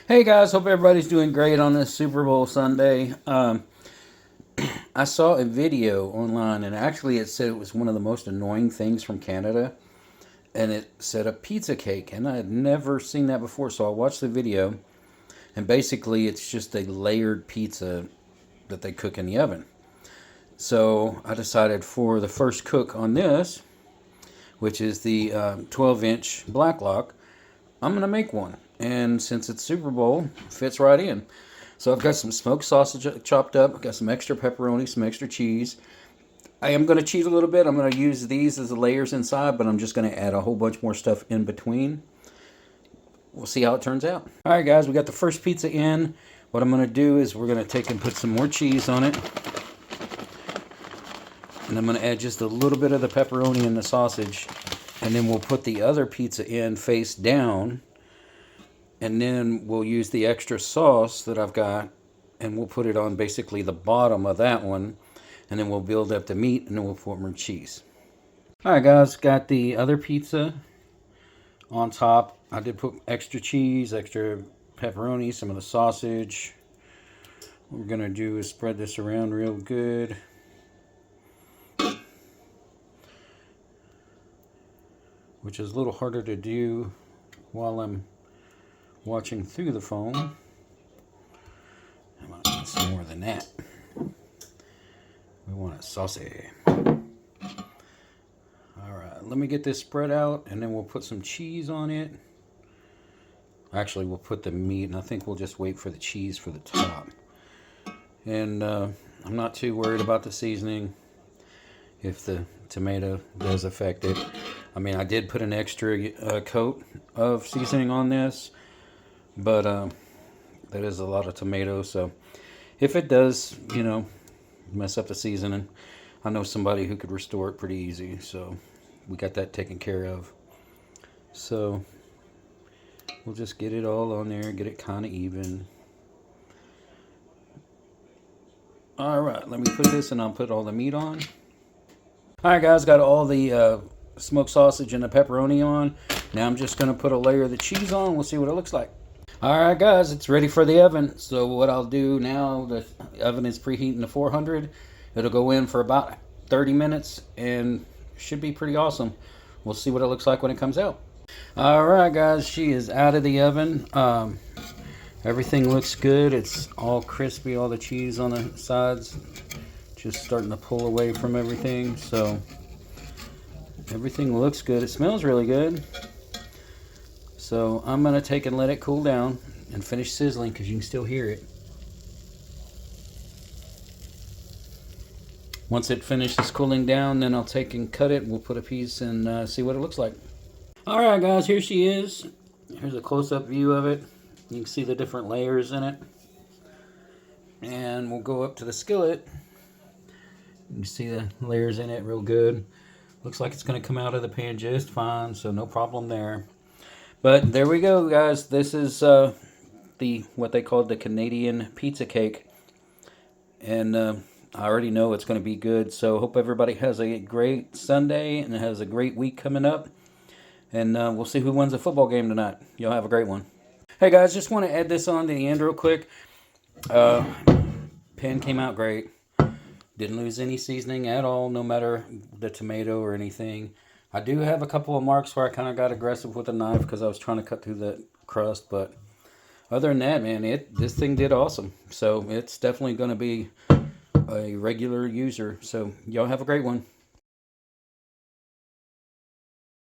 Hey guys, hope everybody's doing great on this Super Bowl Sunday. I saw a video online, and actually it said it was one of the most annoying things from Canada, and it said a pizza cake, and I had never seen that before. So I watched the video, and basically it's just a layered pizza that they cook in the oven. So I decided for the first cook on this, which is the 12-inch Blacklock, I'm gonna make one. And since it's Super Bowl, fits right in. So I've got some smoked sausage chopped up. I've got some extra pepperoni, some extra cheese. I am going to cheat a little bit. I'm going to use these as the layers inside, but I'm just going to add a whole bunch more stuff in between. We'll see how it turns out. All right, guys, we got the first pizza in. What I'm going to do is we're going to take and put some more cheese on it. And I'm going to add just a little bit of the pepperoni and the sausage. And then we'll put the other pizza in face down. And then we'll use the extra sauce that I've got, and we'll put it on basically the bottom of that one. And then we'll build up the meat, and then we'll put more cheese. All right, guys, got the other pizza on top. I did put extra cheese, extra pepperoni, some of the sausage. What we're going to do is spread this around real good. Which is a little harder to do while I'm watching through the phone. I want to get some more than that. We want it saucy. Alright, let me get this spread out, and then we'll put some cheese on it. Actually, we'll put the meat, and I think we'll just wait for the cheese for the top. And I'm not too worried about the seasoning if the tomato does affect it. I mean, I did put an extra coat of seasoning on this, but that is a lot of tomato, so if it does, mess up the seasoning, I know somebody who could restore it pretty easy, so we got that taken care of. So we'll just get it all on there, get it kind of even. Alright, let me put this, and I'll put all the meat on. Alright guys, got all the smoked sausage and the pepperoni on. Now I'm just going to put a layer of the cheese on. We'll see what it looks like. Alright guys, it's ready for the oven. So what I'll do now, the oven is preheating to 400. It'll go in for about 30 minutes and should be pretty awesome. We'll see what it looks like when it comes out. Alright guys, she is out of the oven. Everything looks good. It's all crispy, all the cheese on the sides just starting to pull away from everything. So everything looks good. It smells really good. So I'm going to take and let it cool down and finish sizzling because you can still hear it. Once it finishes cooling down, then I'll take and cut it. We'll put a piece and see what it looks like. Alright guys, here she is. Here's a close-up view of it. You can see the different layers in it. And we'll go up to the skillet. You can see the layers in it real good. Looks like it's going to come out of the pan just fine, so no problem there. But there we go, guys. This is what they call the Canadian pizza cake. And I already know it's going to be good. So hope everybody has a great Sunday and has a great week coming up. And we'll see who wins the football game tonight. Y'all have a great one. Hey, guys, just want to add this on to the end real quick. Pan came out great. Didn't lose any seasoning at all, no matter the tomato or anything. I do have a couple of marks where I kind of got aggressive with a knife because I was trying to cut through the crust. But other than that, man, this thing did awesome. So it's definitely going to be a regular user. So y'all have a great one.